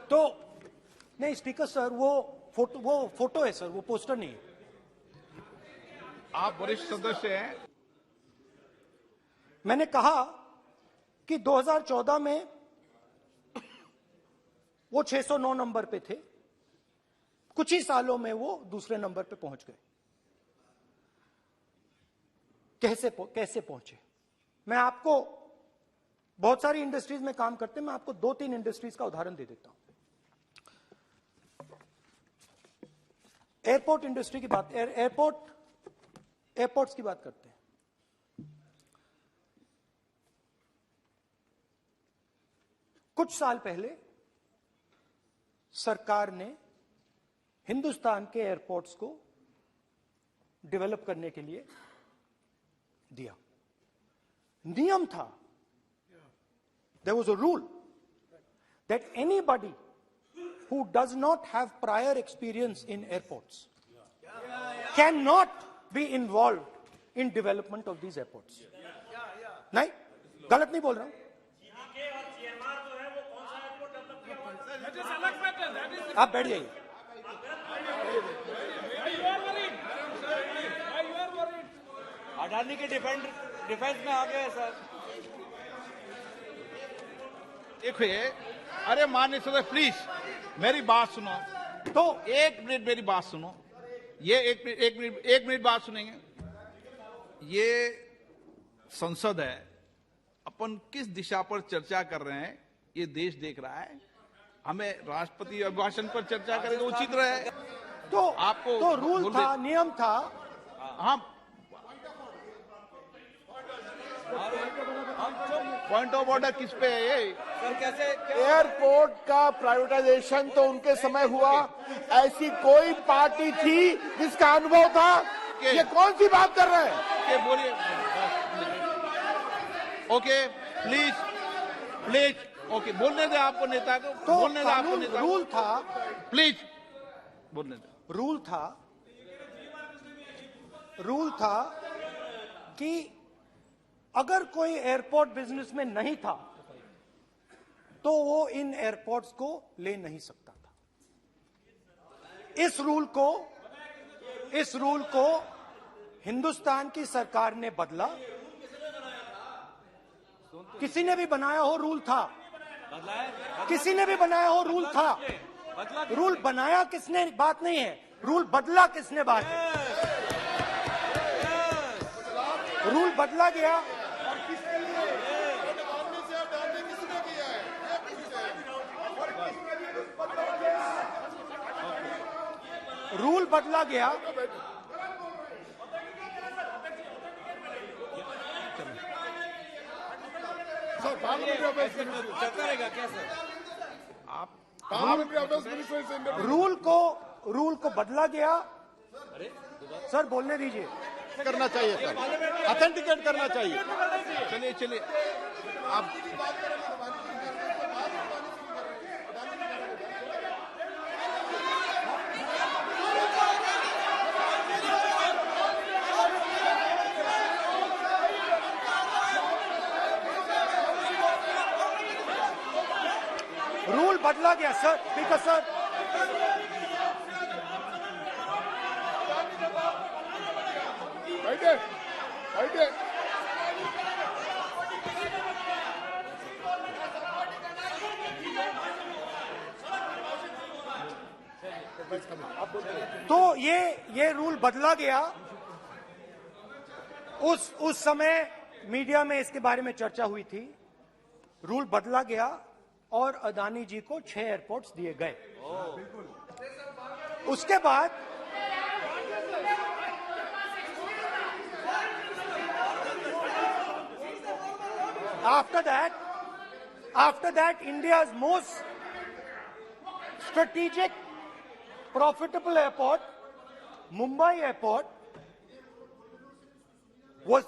तो नहीं speaker sir, वो फोटो है सर, वो पोस्टर नहीं है। आप वरिष्ठ सदस्य हैं। मैंने कहा कि 2014 में वो 609 नंबर पे थे, कुछ ही सालों में वो दूसरे नंबर पे पहुंच गए। कैसे पहुंचे? मैं आपको, बहुत सारी इंडस्ट्रीज में काम करते हैं, मैं आपको 2-3 इंडस्ट्रीज का उदाहरण दे देता हूं। एयरपोर्ट इंडस्ट्री की बात, एयरपोर्ट्स की बात करते हैं। कुछ साल पहले सरकार ने हिंदुस्तान के एयरपोर्ट्स को डेवलप करने के लिए दिया। नियम था, there was a rule that anybody who does not have prior experience in airports cannot be involved in development of these airports. नहीं, गलत नहीं बोल रहा हूं। आप बैठ जाइए। अडानी के डिफेंस में आ गए सर। देखिए, अरे माननीय सदस्य प्लीज मेरी बात सुनो। तो 1 मिनट मेरी बात सुनो। ये एक मिनट बात सुनेंगे। ये संसद है, अपन किस दिशा पर चर्चा कर रहे हैं ये देश देख रहा है। हमें राष्ट्रपति अभिभाषण पर चर्चा करें तो उचित रहे। तो आपको तो रूल था, नियम था। हाँ, पॉइंट ऑफ ऑर्डर किस पे है ये? सर कैसे एयरपोर्ट का प्राइवेटाइजेशन तो उनके समय हुआ, ऐसी कोई पार्टी थी जिसका अनुभव था? ये कौन सी बात कर रहे हैं? बोलिए। ओके प्लीज ओके, बोलने दे आपको नेता को। तो बोलने दे आपको नेता को। रूल था, प्लीज बोलने दे। रूल था कि अगर कोई एयरपोर्ट बिजनेस में नहीं था तो वो इन एयरपोर्ट्स को ले नहीं सकता था। इस रूल को हिंदुस्तान की सरकार ने बदला। किसी ने भी बनाया हो, रूल था। किसी ने भी बनाया हो, रूल था। रूल बनाया किसने बात नहीं है, रूल बदला किसने बात है। रूल बदला गया। रूल बदला गया। चलता रहेगा क्या सर? रूल को बदला गया। सर बोलने दीजिए। करना चाहिए सर, ऑथेंटिकेट करना चाहिए। चलिए आप रूल बदला गया सर, स्पीकर सर। बैठे। तो ये रूल बदला गया। उस समय मीडिया में इसके बारे में चर्चा हुई थी। रूल बदला गया और अदानी जी को 6 एयरपोर्ट्स दिए गए। उसके बाद after that India's most strategic profitable airport, Mumbai Airport, was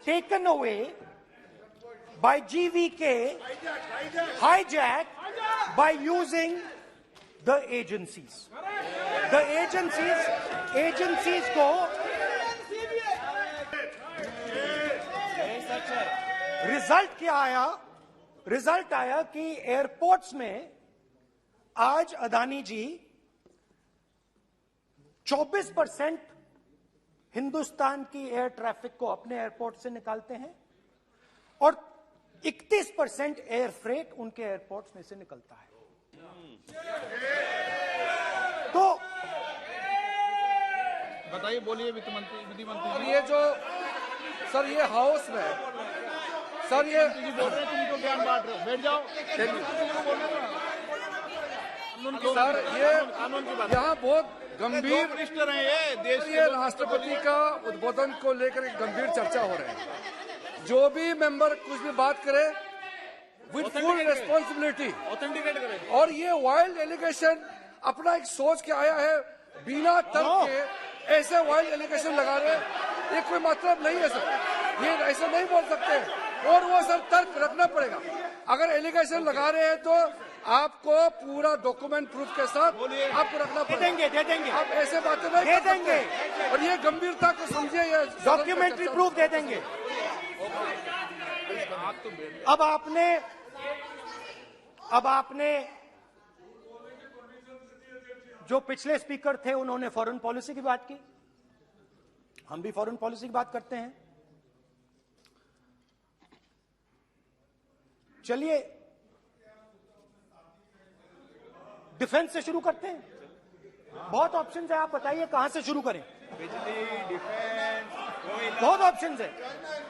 taken away by GVK, hijacked by using the agencies. The agencies को रिजल्ट क्या आया? रिजल्ट आया कि एयरपोर्ट्स में आज अदानी जी 24% हिंदुस्तान की एयर ट्रैफिक को अपने एयरपोर्ट से निकालते हैं और 31% एयर फ्रेट उनके एयरपोर्ट्स में से निकलता है। तो बताइए, बोलिए वित्त मंत्री, विधि मंत्री और जी। ये जो सर ये हाउस में सर ये जी बोल रहे हैं, तुम तो ज्ञान बांट रहे हो, बैठ जाओ। सर ये यहाँ बहुत गंभीर मिनिस्टर हैं ये देश ये राष्ट्रपति का उद्बोधन को लेकर एक गंभीर चर्चा हो रही है। जो भी मेंबर कुछ भी बात करे विद फुल रिस्पॉन्सिबिलिटी ऑथेंटिकेट करें। और ये वाइल्ड एलिगेशन अपना एक सोच के आया है बिना तर्क के ऐसे वाइल्ड एलिगेशन लगा रहे ये कोई मतलब नहीं है सर, ये ऐसे नहीं बोल सकते और वो सर तर्क रखना पड़ेगा। अगर एलिगेशन लगा रहे हैं तो आपको पूरा डॉक्यूमेंट प्रूफ के साथ आपको रखना पड़ेगा। दे देंगे आप ऐसे बातें नहीं दे कर सकते। देंगे। और ये गंभीरता को समझिए, ये डॉक्यूमेंट्री प्रूफ दे देंगे। अब आपने जो पिछले स्पीकर थे उन्होंने फॉरेन पॉलिसी की बात की, हम भी फॉरेन पॉलिसी की बात करते हैं। चलिए डिफेंस से शुरू करते हैं। बहुत ऑप्शंस है, आप बताइए कहां से शुरू करें। बिजली, डिफेंस, कोयला, बहुत ऑप्शंस है।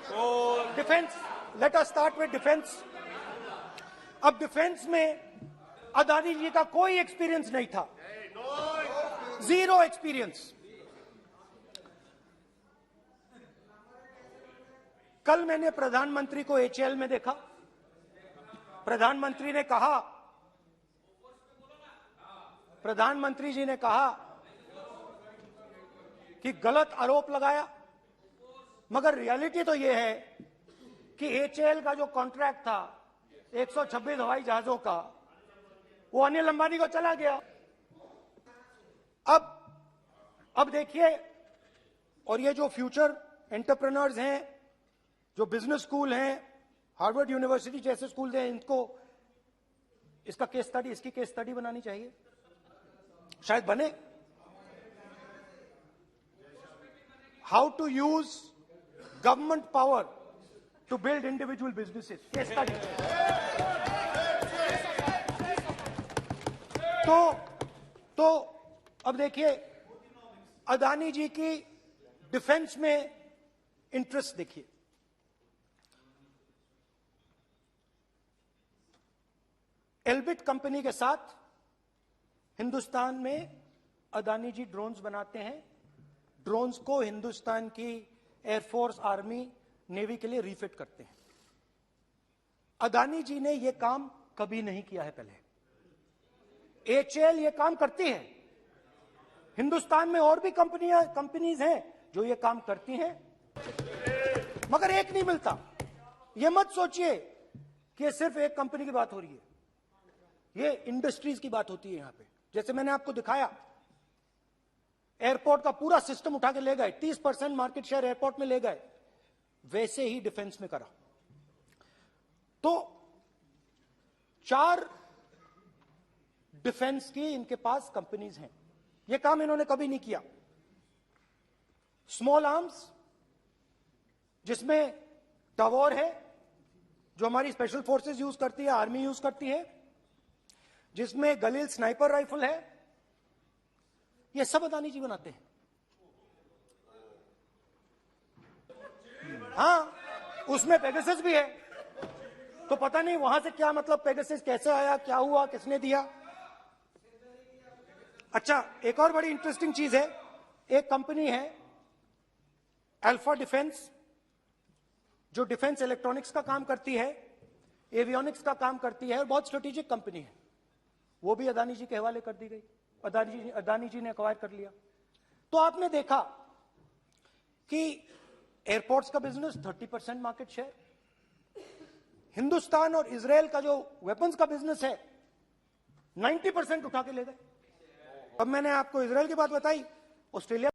Coal, defence, let us start with defence. अब डिफेंस में अदानी जी का कोई एक्सपीरियंस नहीं था, जीरो एक्सपीरियंस। कल मैंने प्रधानमंत्री को एचएएल में देखा। प्रधानमंत्री जी ने कहा कि गलत आरोप लगाया, मगर रियलिटी तो यह है कि एचएएल का जो कॉन्ट्रैक्ट था 126 हवाई जहाजों का, वो अनिल अंबानी को चला गया। अब देखिए, और ये जो फ्यूचर एंटरप्रेन्योर्स हैं, जो बिजनेस स्कूल हैं, हार्वर्ड यूनिवर्सिटी जैसे स्कूल हैं, इनको इसका केस स्टडी, इसकी केस स्टडी बनानी चाहिए, शायद बने। How to use government power to build individual businesses, case study. तो अब देखिए, अदानी जी की डिफेंस में इंटरेस्ट देखिए। एल्बिट कंपनी के साथ हिंदुस्तान में अदानी जी ड्रोन्स बनाते हैं। ड्रोन्स को हिंदुस्तान की एयरफोर्स, आर्मी, नेवी के लिए रीफिट करते हैं। अदानी जी ने यह काम कभी नहीं किया है पहले। एचएएल ये काम करती है। हिंदुस्तान में और भी कंपनीज हैं जो ये काम करती हैं, मगर एक नहीं मिलता। ये मत सोचिए कि सिर्फ एक कंपनी की बात हो रही है, ये इंडस्ट्रीज की बात होती है यहां पे। जैसे मैंने आपको दिखाया, एयरपोर्ट का पूरा सिस्टम उठा के ले गए, 30% मार्केट शेयर एयरपोर्ट में ले गए, वैसे ही डिफेंस में करा। तो 4 डिफेंस की इनके पास कंपनीज हैं। यह काम इन्होंने कभी नहीं किया। स्मॉल आर्म्स, जिसमें टवॉर है जो हमारी स्पेशल फोर्सेस यूज करती है, आर्मी यूज करती है, जिसमें गलील स्नाइपर राइफल है, यह सब अदानी जी बनाते हैं। हाँ, उसमें पेगासस भी है, तो पता नहीं वहां से क्या मतलब, पेगासस कैसे आया, क्या हुआ, किसने दिया। अच्छा, एक और बड़ी इंटरेस्टिंग चीज है, एक कंपनी है अल्फा डिफेंस, जो डिफेंस इलेक्ट्रॉनिक्स का काम करती है, एवियोनिक्स का काम करती है, और बहुत स्ट्रेटेजिक कंपनी है। वो भी अदानी जी के हवाले कर दी गई, अदानी जी ने एक्वायर कर लिया। तो आपने देखा कि एयरपोर्ट्स का बिजनेस 30% मार्केट शेयर, हिंदुस्तान और इजराइल का जो वेपन्स का बिजनेस है 90% उठा के ले गए। अब मैंने आपको इजराइल की बात बताई, ऑस्ट्रेलिया